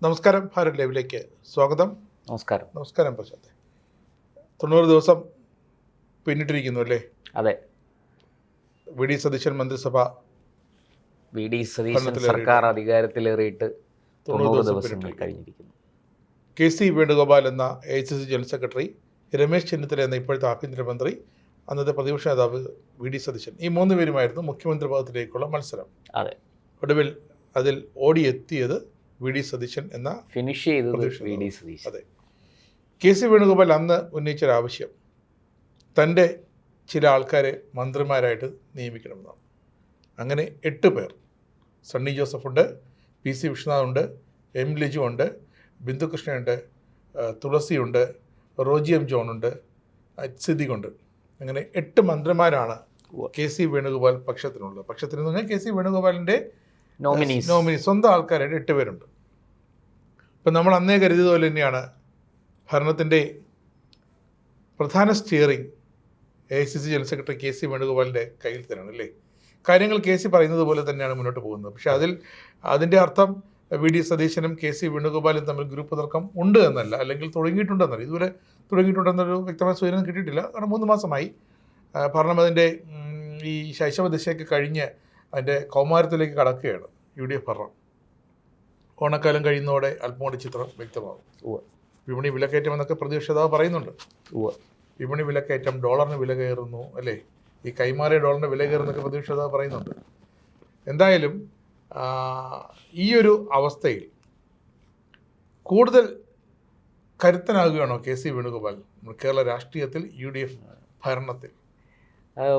നമസ്കാരം. ഭാരത് ലൈവിലേക്ക് സ്വാഗതം. നമസ്കാരം. നമസ്കാരം പ്രശാന്ത്. 90 ദിവസം പിന്നിട്ടിരിക്കുന്നു അല്ലേ? അതെ. വി ഡി സതീശൻ മന്ത്രിസഭ സർക്കാർ അധികാരത്തിലേറിയിട്ട് 90 ദിവസങ്ങൾ കഴിഞ്ഞിരിക്കുന്നു. കെ സി വേണുഗോപാൽ എന്ന AICC general secretary, Ramesh Chennithala എന്ന ഇപ്പോഴത്തെ ആഭ്യന്തരമന്ത്രി, അന്നത്തെ പ്രതിപക്ഷ നേതാവ് വി ഡി സതീശൻ, ഈ 3 പേരുമായിരുന്നു മുഖ്യമന്ത്രി പദത്തിലേക്കുള്ള മത്സരം. അതെ. ഒടുവിൽ അതിൽ ഓടിയെത്തിയത് വി ഡി സതീശൻ എന്ന ഫിനിഷ് ചെയ്തത് വി ഡി സതീശൻ. അതെ. കെ സി വേണുഗോപാൽ അന്ന് ഉന്നയിച്ചൊരാവശ്യം തൻ്റെ ചില ആൾക്കാരെ മന്ത്രിമാരായിട്ട് നിയമിക്കണമെന്നാണ്. അങ്ങനെ 8 പേർ, സണ്ണി ജോസഫുണ്ട്, PC വിശ്വനാഥുണ്ട്, M ലിജു ഉണ്ട്, ബിന്ദു കൃഷ്ണയുണ്ട്, തുളസിയുണ്ട്, റോജി M ജോണുണ്ട്, സിദ്ദിഖുണ്ട്. അങ്ങനെ 8 മന്ത്രിമാരാണ് കെ സി വേണുഗോപാൽ പക്ഷത്തിനുള്ളത്. പക്ഷത്തിനെന്ന് പറഞ്ഞാൽ കെ സി വേണുഗോപാലിൻ്റെ നോമിനി സ്വന്തം ആൾക്കാരായിട്ട് 8 പേരുണ്ട്. ഇപ്പം നമ്മൾ അന്നേ കരുതിയതുപോലെ തന്നെയാണ് ഭരണത്തിൻ്റെ പ്രധാന steering AICC general secretary K C വേണുഗോപാലിൻ്റെ കയ്യിൽ തന്നെയാണ് അല്ലേ? കാര്യങ്ങൾ കെ സി പറയുന്നത് പോലെ തന്നെയാണ് മുന്നോട്ട് പോകുന്നത്. പക്ഷേ അതിൻ്റെ അർത്ഥം വി ഡി സതീശനും കെ സി വേണുഗോപാലും തമ്മിൽ ഗ്രൂപ്പ് തർക്കം ഉണ്ട് എന്നല്ല, അല്ലെങ്കിൽ തുടങ്ങിയിട്ടുണ്ടെന്നല്ല. ഇതുവരെ തുടങ്ങിയിട്ടുണ്ടെന്നൊരു വ്യക്തമായ സൂചന കിട്ടിയിട്ടില്ല. കാരണം 3 മാസമായി ഭരണം അതിൻ്റെ ഈ ശൈശവ ദിശയൊക്കെ കഴിഞ്ഞ് അതിൻ്റെ കൗമാരത്തിലേക്ക് കടക്കുകയാണ് UDF ഭരണം. ഓണക്കാലം കഴിയുന്നതോടെ അല്പമോടെ ചിത്രം വ്യക്തമാകും. വിപണി വിലക്കയറ്റം എന്നൊക്കെ പ്രതിപക്ഷ നേതാവ് പറയുന്നുണ്ട്. വിപണി വിലക്കയറ്റം, ഡോളറിന് വില കയറുന്നു അല്ലേ, ഈ കൈമാറിയ ഡോളറിന് വില കയറുന്നൊക്കെ പ്രതിപക്ഷ നേതാവ് പറയുന്നുണ്ട്. എന്തായാലും ഈ ഒരു അവസ്ഥയിൽ കൂടുതൽ കരുത്തനാകുകയാണോ കെ സി വേണുഗോപാൽ കേരള രാഷ്ട്രീയത്തിൽ, UDF ഭരണത്തിൽ?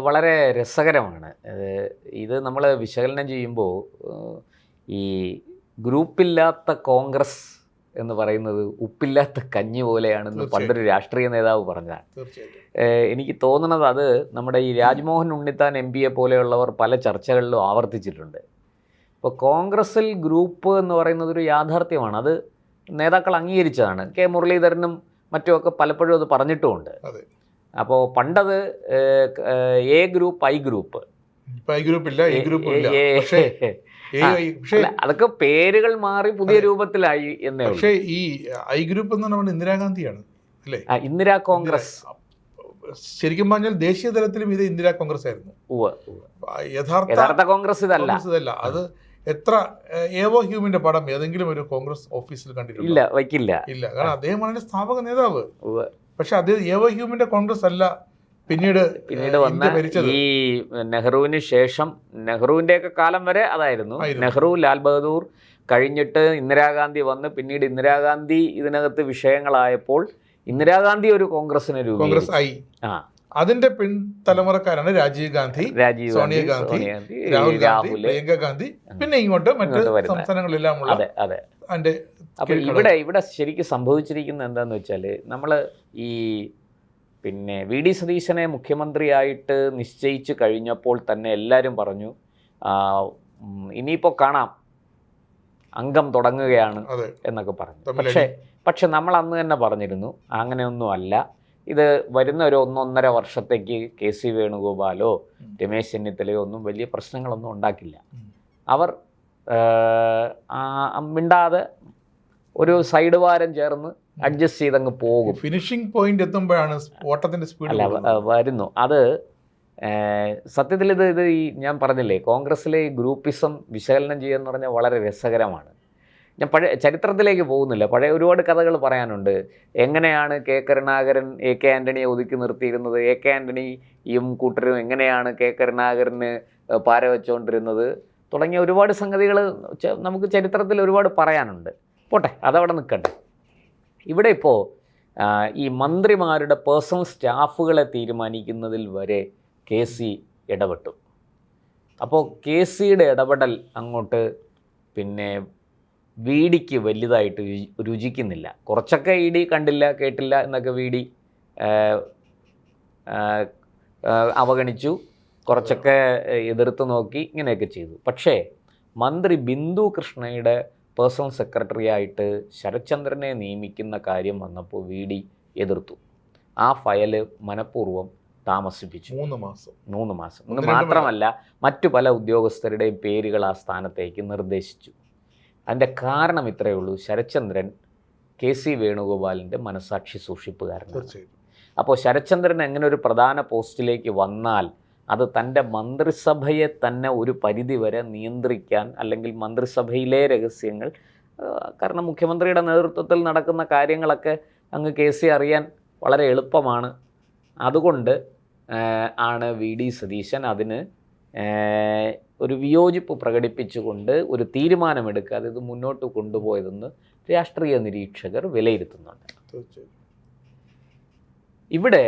വളരെ രസകരമാണ് ഇത്. നമ്മൾ വിശകലനം ചെയ്യുമ്പോൾ ഈ ഗ്രൂപ്പില്ലാത്ത കോൺഗ്രസ് എന്ന് പറയുന്നത് ഉപ്പില്ലാത്ത കഞ്ഞി പോലെയാണെന്ന് പണ്ടൊരു രാഷ്ട്രീയ നേതാവ് പറഞ്ഞതാണ്. എനിക്ക് തോന്നുന്നത് അത് നമ്മുടെ ഈ രാജ്മോഹൻ ഉണ്ണിത്താൻ MP പോലെയുള്ളവർ പല ചർച്ചകളിലും ആവർത്തിച്ചിട്ടുണ്ട്. ഇപ്പോൾ കോൺഗ്രസിൽ ഗ്രൂപ്പ് എന്ന് പറയുന്നത് ഒരു യാഥാർത്ഥ്യമാണ്. അത് നേതാക്കൾ അംഗീകരിച്ചതാണ്. കെ മുരളീധരനും മറ്റുമൊക്കെ പലപ്പോഴും അത് പറഞ്ഞിട്ടുമുണ്ട്. അപ്പോൾ പണ്ടത് A ഗ്രൂപ്പ്, I ഗ്രൂപ്പ്, അതൊക്കെ പേരുകൾ മാറി പുതിയ രൂപത്തിലായി എന്നേ. പക്ഷേ ഈ I ഗ്രൂപ്പ് എന്ന് പറഞ്ഞാൽ ഇന്ദിരാഗാന്ധിയാണ് അല്ലേ? ഇന്ദിരാ കോൺഗ്രസ്. ശരിക്കും പറഞ്ഞാൽ ദേശീയ തലത്തിലും ഇത് ഇന്ദിരാ കോൺഗ്രസ് ആയിരുന്നു. യഥാർത്ഥ കോൺഗ്രസ് ഇതല്ല. അത് എത്ര ഏവോ ഹ്യൂമിന്റെ പടം ഏതെങ്കിലും ഒരു കോൺഗ്രസ് ഓഫീസിൽ കണ്ടിട്ടില്ല? ഇല്ല, വയ്ക്കില്ല. ഇല്ല, കാരണം അദ്ദേഹമാണ് സ്ഥാപക നേതാവ്. പക്ഷെ അത് ഏവോ ഹ്യൂമിന്റെ കോൺഗ്രസ് അല്ല പിന്നീട് വന്ന ഈ നെഹ്റുവിന് ശേഷം, നെഹ്റുവിൻ്റെയൊക്കെ കാലം വരെ അതായിരുന്നു. നെഹ്റു, ലാൽ ബഹദൂർ കഴിഞ്ഞിട്ട് ഇന്ദിരാഗാന്ധി വന്ന്, പിന്നീട് ഇന്ദിരാഗാന്ധി ഇതിനകത്ത് വിഷയങ്ങളായപ്പോൾ ഇന്ദിരാഗാന്ധി ഒരു കോൺഗ്രസിനെ കോൺഗ്രസ് ആയി. അതിന്റെ പിൻതലമുറക്കാരാണ് രാജീവ് ഗാന്ധി, സോണിയാഗാന്ധി, രാഹുൽ ഗാന്ധി, പ്രിയങ്ക ഗാന്ധി, പിന്നെ ഇങ്ങോട്ട് മറ്റ് സംസ്ഥാനങ്ങളിലെല്ലാം ഉള്ള. അതെ. അപ്പോൾ ഇവിടെ ശരിക്കും സംഭവിച്ചിരിക്കുന്നത് എന്താണെന്ന് വെച്ചാൽ, നമ്മൾ ഈ പിന്നെ വി ഡി സതീശനെ മുഖ്യമന്ത്രിയായിട്ട് നിശ്ചയിച്ച് കഴിഞ്ഞപ്പോൾ തന്നെ എല്ലാവരും പറഞ്ഞു ഇനിയിപ്പോൾ കാണാം, അംഗം തുടങ്ങുകയാണ് എന്നൊക്കെ പറഞ്ഞു. പക്ഷെ നമ്മൾ അന്ന് തന്നെ പറഞ്ഞിരുന്നു അങ്ങനെയൊന്നും അല്ല. ഇത് വരുന്ന ഒരു 1.5 വർഷത്തേക്ക് കെ സി വേണുഗോപാലോ രമേശ് ചെന്നിത്തലയോ ഒന്നും വലിയ പ്രശ്നങ്ങളൊന്നും ഉണ്ടാക്കില്ല. അവർ മിണ്ടാതെ ഒരു സൈഡ് വാരം ചേർന്ന് അഡ്ജസ്റ്റ് ചെയ്തങ്ങ് പോകും. ഫിനിഷിംഗ് പോയിന്റ് എത്തുമ്പോഴാണ് ഓട്ടത്തിൻ്റെ സ്പീഡ് വരുന്നു. അത് സത്യത്തിൽ ഇത് ഈ ഞാൻ പറഞ്ഞില്ലേ, കോൺഗ്രസ്സിലെ ഈ ഗ്രൂപ്പിസം വിശകലനം ചെയ്യുക എന്ന് പറഞ്ഞാൽ വളരെ രസകരമാണ്. ഞാൻ പഴയ ചരിത്രത്തിലേക്ക് പോകുന്നില്ല, പഴയ ഒരുപാട് കഥകൾ പറയാനുണ്ട്. എങ്ങനെയാണ് കെ കരുണാകരൻ AK ആൻ്റണിയെ ഒതുക്കി നിർത്തിയിരുന്നത്, AK ആൻ്റണിയും കൂട്ടരും എങ്ങനെയാണ് കെ കരുണാകരന് പാര വെച്ചുകൊണ്ടിരുന്നത് തുടങ്ങിയ ഒരുപാട് സംഗതികൾ നമുക്ക് ചരിത്രത്തിൽ ഒരുപാട് പറയാനുണ്ട്. പോട്ടെ, അതവിടെ നിൽക്കട്ടെ. ഇവിടെ ഇപ്പോൾ ഈ മന്ത്രിമാരുടെ പേഴ്സണൽ സ്റ്റാഫുകളെ തീരുമാനിക്കുന്നതിൽ വരെ കെ സി ഇടപെട്ടു. അപ്പോൾ കെ സിയുടെ ഇടപെടൽ അങ്ങോട്ട് പിന്നെ വി ഡിക്ക് വലുതായിട്ട് രുചിക്കുന്നില്ല. കുറച്ചൊക്കെ ED കണ്ടില്ല കേട്ടില്ല എന്നൊക്കെ വി ഡി അവഗണിച്ചു, കുറച്ചൊക്കെ എതിർത്ത് നോക്കി, ഇങ്ങനെയൊക്കെ ചെയ്തു. പക്ഷേ മന്ത്രി ബിന്ദു കൃഷ്ണയുടെ പേഴ്സണൽ സെക്രട്ടറി ആയിട്ട് ശരത്ചന്ദ്രനെ നിയമിക്കുന്ന കാര്യം വന്നപ്പോൾ വി ഡി എതിർത്തു. ആ ഫയല് മനഃപൂർവ്വം താമസിപ്പിച്ചു. 3 മാസം. ഇത് മാത്രമല്ല, മറ്റു പല ഉദ്യോഗസ്ഥരുടെയും പേരുകൾ ആ സ്ഥാനത്തേക്ക് നിർദ്ദേശിച്ചു. അതിൻ്റെ കാരണം ഇത്രയേ ഉള്ളൂ, ശരത്ചന്ദ്രൻ KC വേണുഗോപാലിൻ്റെ മനസാക്ഷി സൂക്ഷിപ്പുകാരനാണ്. തീർച്ചയായും. അപ്പോൾ ശരത്ചന്ദ്രൻ എങ്ങനെ ഒരു പ്രധാന പോസ്റ്റിലേക്ക് വന്നാൽ അത് തൻ്റെ മന്ത്രിസഭയെ തന്നെ ഒരു പരിധി വരെ നിയന്ത്രിക്കാൻ, അല്ലെങ്കിൽ മന്ത്രിസഭയിലെ രഹസ്യങ്ങൾ, കാരണം മുഖ്യമന്ത്രിയുടെ നേതൃത്വത്തിൽ നടക്കുന്ന കാര്യങ്ങളൊക്കെ അങ്ങ് KC അറിയാൻ വളരെ എളുപ്പമാണ്. അതുകൊണ്ട് ആണ് VD സതീശൻ അതിന് ഒരു വിയോജിപ്പ് പ്രകടിപ്പിച്ചുകൊണ്ട് ഒരു തീരുമാനമെടുക്കാതെ ഇത് മുന്നോട്ട് കൊണ്ടുപോയതെന്ന് രാഷ്ട്രീയ നിരീക്ഷകർ വിലയിരുത്തുന്നുണ്ട്. ഇവിടെ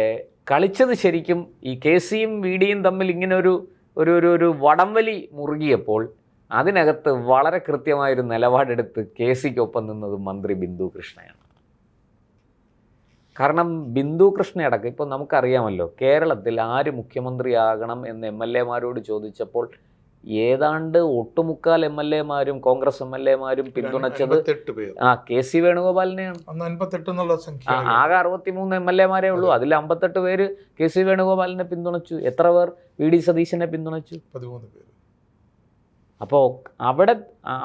കളിച്ചത് ശരിക്കും ഈ KCയും VDയും തമ്മിൽ ഇങ്ങനെ ഒരു വടംവലി മുറുകിയപ്പോൾ അതിനകത്ത് വളരെ കൃത്യമായൊരു നിലപാടെടുത്ത് KCക്കൊപ്പം നിന്നത് മന്ത്രി ബിന്ദു കൃഷ്ണയാണ്. കാരണം ബിന്ദു കൃഷ്ണയടക്കം ഇപ്പോൾ നമുക്കറിയാമല്ലോ, കേരളത്തിൽ ആര് മുഖ്യമന്ത്രിയാകണം എന്ന് MLA-മാരോട് ചോദിച്ചപ്പോൾ ഏതാണ്ട് ഒട്ടുമുക്കാൽ MLA-മാരും കോൺഗ്രസ് MLA-മാരും പിന്തുണച്ചത് KC വേണുഗോപാലിനെയാണ്. ആകെ 63 MLA-മാരേ ഉള്ളൂ. അതിൽ 58 പേര് KC വേണുഗോപാലിനെ പിന്തുണച്ചു. എത്ര പേർ VD സതീശനെ പിന്തുണച്ചു? 13 പേര്. അപ്പോൾ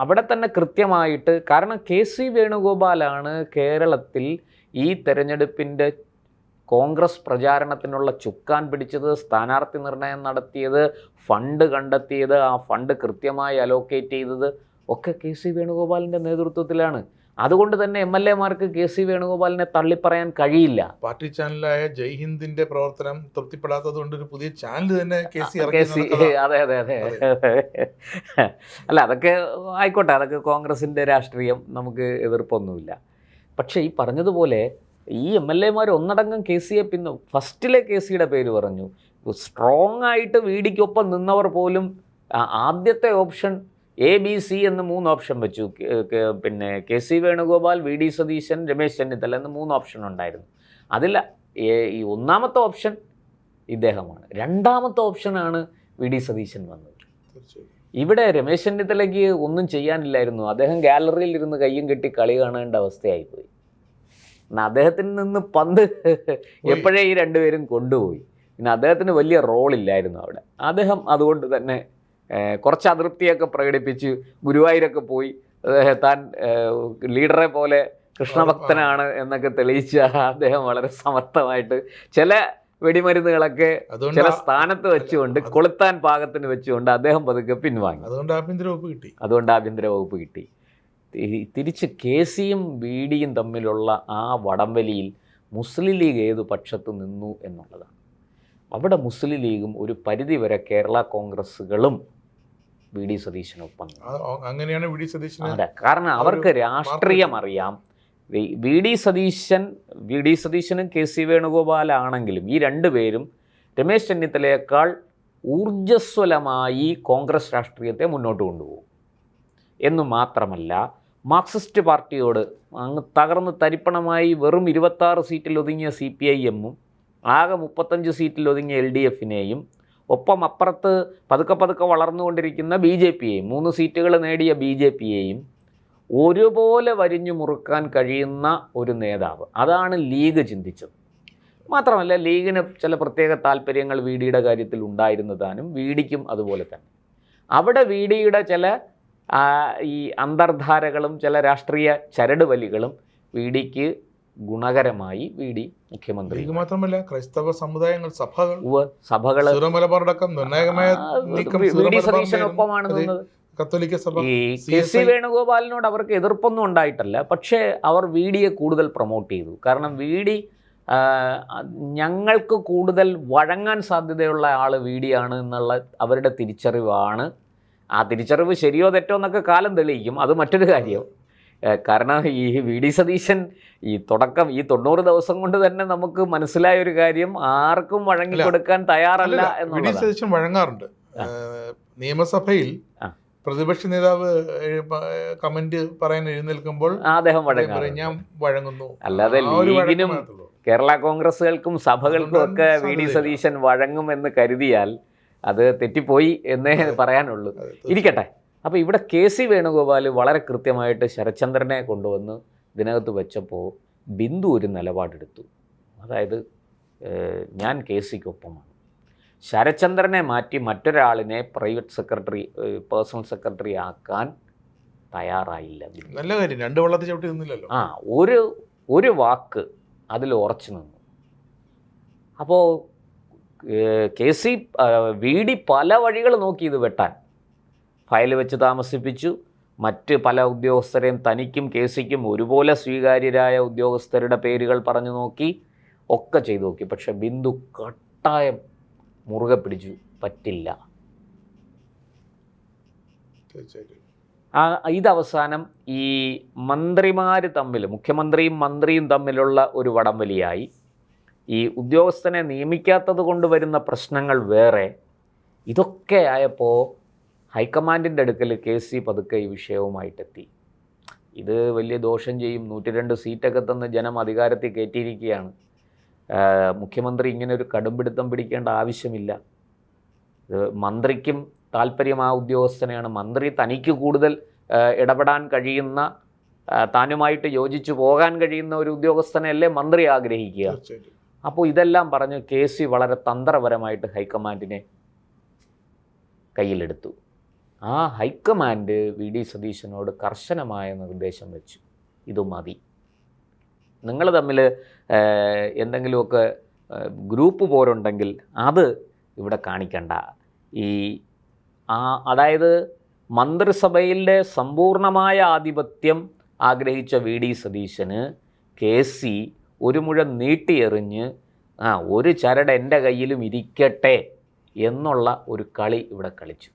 അവിടെ തന്നെ കൃത്യമായിട്ട്, കാരണം KC വേണുഗോപാലാണ് കേരളത്തിൽ ഈ തെരഞ്ഞെടുപ്പിൻ്റെ കോൺഗ്രസ് പ്രചാരണത്തിനുള്ള ചുക്കാൻ പിടിച്ചത്, സ്ഥാനാർത്ഥി നിർണയം നടത്തിയത്, ഫണ്ട് കണ്ടെത്തിയത്, ആ ഫണ്ട് കൃത്യമായി അലോക്കേറ്റ് ചെയ്തത് ഒക്കെ KC വേണുഗോപാലിൻ്റെ നേതൃത്വത്തിലാണ്. അതുകൊണ്ട് തന്നെ MLA-മാർക്ക് KC വേണുഗോപാലിനെ തള്ളിപ്പറയാൻ കഴിയില്ല. പാർട്ടി ചാനലായ ജയ് ഹിന്ദിന്റെ പ്രവർത്തനം തൃപ്തിപ്പെടാത്തത് കൊണ്ട് ഒരു പുതിയ ചാനൽ തന്നെ KC അതെ. അല്ല, അതൊക്കെ ആയിക്കോട്ടെ, അതൊക്കെ കോൺഗ്രസിൻ്റെ രാഷ്ട്രീയം, നമുക്ക് എതിർപ്പൊന്നുമില്ല. പക്ഷേ ഈ പറഞ്ഞതുപോലെ ഈ MLA-മാർ ഒന്നടങ്കം KCയെ ഫസ്റ്റിലെ KCയുടെ പേര് പറഞ്ഞു. സ്ട്രോങ് ആയിട്ട് VDക്കൊപ്പം നിന്നവർ പോലും ആദ്യത്തെ ഓപ്ഷൻ ABC എന്ന് 3 ഓപ്ഷൻ വെച്ചു. പിന്നെ KC വേണുഗോപാൽ, VD സതീശൻ, രമേശ് ചെന്നിത്തല എന്ന് 3 ഓപ്ഷൻ ഉണ്ടായിരുന്നു. അതിൽ ഈ ഒന്നാമത്തെ ഓപ്ഷൻ ഇദ്ദേഹമാണ്. രണ്ടാമത്തെ ഓപ്ഷനാണ് VD സതീശൻ വന്നത്. ഇവിടെ രമേശ് ചെന്നിത്തലയ്ക്ക് ഒന്നും ചെയ്യാനില്ലായിരുന്നു. അദ്ദേഹം ഗാലറിയിൽ ഇരുന്ന് കയ്യും കെട്ടി കളി കാണേണ്ട അവസ്ഥയായിപ്പോയി. എന്നാൽ അദ്ദേഹത്തിൽ നിന്ന് പന്ത് എപ്പോഴേ ഈ രണ്ടുപേരും കൊണ്ടുപോയി. പിന്നെ അദ്ദേഹത്തിന് വലിയ റോളില്ലായിരുന്നു അവിടെ. അദ്ദേഹം അതുകൊണ്ട് തന്നെ കുറച്ച് അതൃപ്തിയൊക്കെ പ്രകടിപ്പിച്ച് ഗുരുവായൂരൊക്കെ പോയി താൻ ലീഡറെ പോലെ കൃഷ്ണഭക്തനാണ് എന്നൊക്കെ തെളിയിച്ച അദ്ദേഹം വളരെ സമർത്ഥമായിട്ട് ചില വെടിമരുന്നുകളൊക്കെ ചില സ്ഥാനത്ത് വെച്ചുകൊണ്ട് കൊളുത്താൻ പാകത്തിന് വെച്ചുകൊണ്ട് അദ്ദേഹം പതുക്കെ പിൻവാങ്ങി. അതുകൊണ്ട് ആഭ്യന്തര വകുപ്പ് കിട്ടി. തിരിച്ച് KCയും VDയും തമ്മിലുള്ള ആ വടംവലിയിൽ മുസ്ലിം ലീഗ് ഏതു പക്ഷത്ത് നിന്നു എന്നുള്ളതാണ്. അവിടെ മുസ്ലിം ലീഗും ഒരു പരിധിവരെ കേരള കോൺഗ്രസ്സുകളും VD സതീശനൊപ്പം. അങ്ങനെയാണ് VD സതീശൻ. അതെ, കാരണം അവർക്ക് രാഷ്ട്രീയം അറിയാം. VD സതീശനും KC വേണുഗോപാലാണെങ്കിലും ഈ രണ്ടുപേരും രമേശ് ചെന്നിത്തലയേക്കാൾ ഊർജ്ജസ്വലമായി കോൺഗ്രസ് രാഷ്ട്രീയത്തെ മുന്നോട്ട് കൊണ്ടുപോകും. എന്നു മാത്രമല്ല, മാർക്സിസ്റ്റ് പാർട്ടിയോട് അങ്ങ് തകർന്ന് തരിപ്പണമായി വെറും 26 സീറ്റിൽ ഒതുങ്ങിയ CPIM-ഉം ആകെ 35 സീറ്റിൽ ഒതുങ്ങിയ LDF-നെയും ഒപ്പം അപ്പുറത്ത് പതുക്കെ വളർന്നുകൊണ്ടിരിക്കുന്ന BJP-യെയും 3 സീറ്റുകൾ നേടിയ BJP-യെയും ഒരുപോലെ വരിഞ്ഞു മുറുക്കാൻ കഴിയുന്ന ഒരു നേതാവ്. അതാണ് ലീഗ് ചിന്തിച്ചത്. മാത്രമല്ല, ലീഗിന് ചില പ്രത്യേക താല്പര്യങ്ങൾ VDയുടെ കാര്യത്തിൽ ഉണ്ടായിരുന്നതാനും VDക്കും അതുപോലെ തന്നെ. അവിടെ VDയുടെ ചില ഈ അന്തർധാരകളും ചില രാഷ്ട്രീയ ചരടുവലികളും VDക്ക് ഗുണകരമായി VD മുഖ്യമന്ത്രി. മാത്രമല്ല, ക്രൈസ്തവ സമുദായങ്ങൾ, സഭകൾ നിർണായകമായ VD സതീശനൊപ്പമാണ് നിന്നത്. ഈ KC വേണുഗോപാലിനോട് അവർക്ക് എതിർപ്പൊന്നും ഉണ്ടായിട്ടല്ല, പക്ഷേ അവർ VDയെ കൂടുതൽ പ്രൊമോട്ട് ചെയ്തു. കാരണം VD ഞങ്ങൾക്ക് കൂടുതൽ വഴങ്ങാൻ സാധ്യതയുള്ള ആൾ VDയാണ് എന്നുള്ള അവരുടെ തിരിച്ചറിവാണ്. ആ തിരിച്ചറിവ് ശരിയോ തെറ്റോ എന്നൊക്കെ കാലം തെളിയിക്കും, അത് മറ്റൊരു കാര്യം. കാരണം ഈ VD സതീശൻ ഈ 90 ദിവസം കൊണ്ട് തന്നെ നമുക്ക് മനസ്സിലായ ഒരു കാര്യം, ആർക്കും വഴങ്ങിക്കൊടുക്കാൻ തയ്യാറല്ല VD സതീശൻ വഴങ്ങാറുണ്ട്. നിയമസഭയിൽ പ്രതിപക്ഷ നേതാവ് കമന്റ് പറയാൻ എഴുന്നേൽക്കുമ്പോൾ അദ്ദേഹം ഞാൻ വഴങ്ങുന്നു. അല്ലാതെ ലീഗിനും കേരള കോൺഗ്രസുകൾക്കും സഭകൾക്കും ഒക്കെ VD സതീശൻ വഴങ്ങുമെന്ന് കരുതിയാൽ അത് തെറ്റിപ്പോയി എന്നേ പറയാനുള്ളൂ. ഇരിക്കട്ടെ. അപ്പോൾ ഇവിടെ KC വേണുഗോപാൽ വളരെ കൃത്യമായിട്ട് ശരത്ചന്ദ്രനെ കൊണ്ടുവന്ന് ഇതിനകത്ത് വെച്ചപ്പോൾ ബിന്ദു ഒരു നിലപാടെടുത്തു. അതായത് ഞാൻ KCക്കൊപ്പമാണ്. ശരത്ചന്ദ്രനെ മാറ്റി മറ്റൊരാളിനെ പ്രൈവറ്റ് സെക്രട്ടറി, പേഴ്സണൽ സെക്രട്ടറി ആക്കാൻ തയ്യാറായില്ല. നല്ല കാര്യം, 2 വെള്ളത്തിൽ ചവിട്ടി നിന്നില്ലല്ലോ. ഒരു വാക്ക് അതിൽ ഉറച്ചു നിന്നു. അപ്പോൾ VD പല വഴികൾ നോക്കി ഇത് വെട്ടാൻ. ഫയൽ വെച്ച് താമസിപ്പിച്ചു, മറ്റ് പല ഉദ്യോഗസ്ഥരെയും തനിക്കും KCക്കും ഒരുപോലെ സ്വീകാര്യരായ ഉദ്യോഗസ്ഥരുടെ പേരുകൾ പറഞ്ഞു നോക്കി, ഒക്കെ ചെയ്തു നോക്കി. പക്ഷെ ബിന്ദു കട്ടായം മുറുകെ പിടിച്ചു, പറ്റില്ല. ഇതവസാനം ഈ മന്ത്രിമാർ തമ്മിൽ, മുഖ്യമന്ത്രിയും മന്ത്രിയും തമ്മിലുള്ള ഒരു വടംവലിയായി. ഈ ഉദ്യോഗസ്ഥനെ നിയമിക്കാത്തത് കൊണ്ട് വരുന്ന പ്രശ്നങ്ങൾ വേറെ. ഇതൊക്കെ ആയപ്പോൾ ഹൈക്കമാൻഡിൻ്റെ അടുക്കൽ KC പതുക്കെ ഈ വിഷയവുമായിട്ടെത്തി. ഇത് വലിയ ദോഷം ചെയ്യും, 102 സീറ്റൊക്കെ തന്ന് ജനം അധികാരത്തിൽ കയറ്റിയിരിക്കുകയാണ്. മുഖ്യമന്ത്രി ഇങ്ങനെ ഒരു കടുംപിടുത്തം പിടിക്കേണ്ട ആവശ്യമില്ല. മന്ത്രിക്കും താല്പര്യം ആ ഉദ്യോഗസ്ഥനെയാണ്. മന്ത്രി തനിക്ക് കൂടുതൽ ഇടപെടാൻ കഴിയുന്ന, താനുമായിട്ട് യോജിച്ചു പോകാൻ കഴിയുന്ന ഒരു ഉദ്യോഗസ്ഥനെയല്ലേ മന്ത്രി ആഗ്രഹിക്കുക. അപ്പോൾ ഇതെല്ലാം പറഞ്ഞ് KC വളരെ തന്ത്രപരമായിട്ട് ഹൈക്കമാൻഡിനെ കയ്യിലെടുത്തു. ആ ഹൈക്കമാൻഡ് VD സതീശനോട് കർശനമായ നിർദ്ദേശം വെച്ചു, ഇത് മതി, നിങ്ങൾ തമ്മിൽ എന്തെങ്കിലുമൊക്കെ ഗ്രൂപ്പ് പോരുണ്ടെങ്കിൽ അത് ഇവിടെ കാണിക്കണ്ട. അതായത് മന്ത്രിസഭയിലെ സമ്പൂർണമായ ആധിപത്യം ആഗ്രഹിച്ച VD സതീശന് KC ഒരു മുഴം നീട്ടിയെറിഞ്ഞ് ഒരു ചരട് എൻ്റെ കയ്യിലും ഇരിക്കട്ടെ എന്നുള്ള ഒരു കളി ഇവിടെ കളിച്ചു.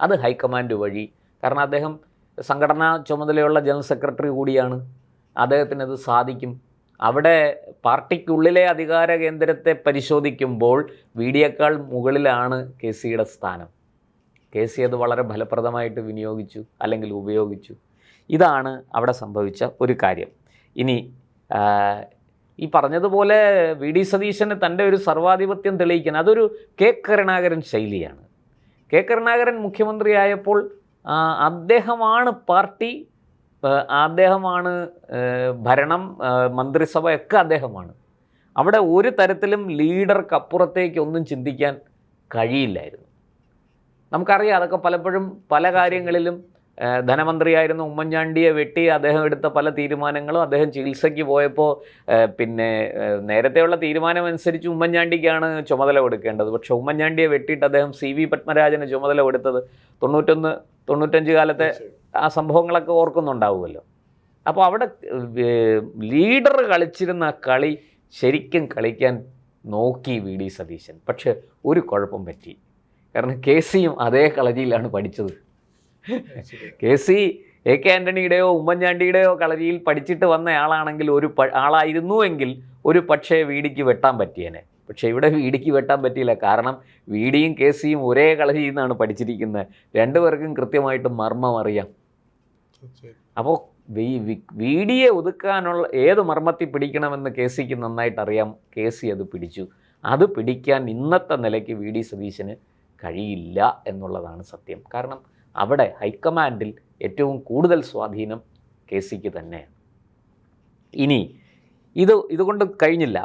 അത് ഹൈക്കമാൻഡ് വഴി, കാരണം അദ്ദേഹം സംഘടനാ ചുമതലയുള്ള ജനറൽ സെക്രട്ടറി കൂടിയാണ്, അദ്ദേഹത്തിനത് സാധിക്കും. അവിടെ പാർട്ടിക്കുള്ളിലെ അധികാര കേന്ദ്രത്തെ പരിശോധിക്കുമ്പോൾ VDയേക്കാൾ മുകളിലാണ് KCയുടെ സ്ഥാനം. KC അത് വളരെ ഫലപ്രദമായിട്ട് വിനിയോഗിച്ചു, അല്ലെങ്കിൽ ഉപയോഗിച്ചു. ഇതാണ് അവിടെ സംഭവിച്ച ഒരു കാര്യം. ഇനി ഈ പറഞ്ഞതുപോലെ VD സതീശന് തൻ്റെ ഒരു സർവാധിപത്യം തെളിയിക്കാൻ അതൊരു കരുണാകരൻ ശൈലിയാണ്. കരുണാകരൻ മുഖ്യമന്ത്രിയായപ്പോൾ അദ്ദേഹമാണ് പാർട്ടി, അദ്ദേഹമാണ് ഭരണം, മന്ത്രിസഭയൊക്കെ അദ്ദേഹമാണ്. അവിടെ ഒരു തരത്തിലും ലീഡർക്ക് ഒന്നും ചിന്തിക്കാൻ കഴിയില്ലായിരുന്നു. നമുക്കറിയാം, അതൊക്കെ പലപ്പോഴും പല കാര്യങ്ങളിലും ധനമന്ത്രിയായിരുന്ന ഉമ്മൻചാണ്ടിയെ വെട്ടി അദ്ദേഹം എടുത്ത പല തീരുമാനങ്ങളും, അദ്ദേഹം ചികിത്സയ്ക്ക് പോയപ്പോൾ പിന്നെ നേരത്തെയുള്ള തീരുമാനമനുസരിച്ച് ഉമ്മൻചാണ്ടിക്കാണ് ചുമതല കൊടുക്കേണ്ടത്. പക്ഷേ ഉമ്മൻചാണ്ടിയെ വെട്ടിയിട്ട് അദ്ദേഹം CV പത്മരാജന് ചുമതല കൊടുത്തത് 91-95 കാലത്തെ ആ സംഭവങ്ങളൊക്കെ ഓർക്കുന്നുണ്ടാവുമല്ലോ. അപ്പോൾ അവിടെ ലീഡർ കളിച്ചിരുന്ന കളി ശരിക്കും കളിക്കാൻ നോക്കി VD സതീശൻ. പക്ഷെ ഒരു കുഴപ്പം പറ്റി. കാരണം KCയും അതേ കളരിയിലാണ് പഠിച്ചത്. KC AK ആൻ്റണിയുടെയോ ഉമ്മൻചാണ്ടിയുടെയോ കളരിയിൽ പഠിച്ചിട്ട് വന്ന ആളാണെങ്കിൽ ആളായിരുന്നുവെങ്കിൽ ഒരു പക്ഷേ VDക്ക് വെട്ടാൻ പറ്റിയേനെ. പക്ഷേ ഇവിടെ VDക്ക് വെട്ടാൻ പറ്റിയില്ല. കാരണം VDയും KCയും ഒരേ കളരിയിൽ നിന്നാണ് പഠിച്ചിരിക്കുന്നത്. രണ്ടുപേർക്കും കൃത്യമായിട്ട് മർമ്മം അറിയാം. അപ്പോൾ VDയെ ഒതുക്കാനുള്ള ഏത് മർമ്മത്തിൽ പിടിക്കണമെന്ന് KCക്ക് നന്നായിട്ട് അറിയാം. KC അത് പിടിച്ചു. അത് പിടിക്കാൻ ഇന്നത്തെ നിലയ്ക്ക് VD സതീശന് കഴിയില്ല എന്നുള്ളതാണ് സത്യം. കാരണം അവിടെ ഹൈക്കമാൻഡിൽ ഏറ്റവും കൂടുതൽ സ്വാധീനം KCക്ക് തന്നെയാണ്. ഇനി ഇതുകൊണ്ട് കഴിഞ്ഞില്ല.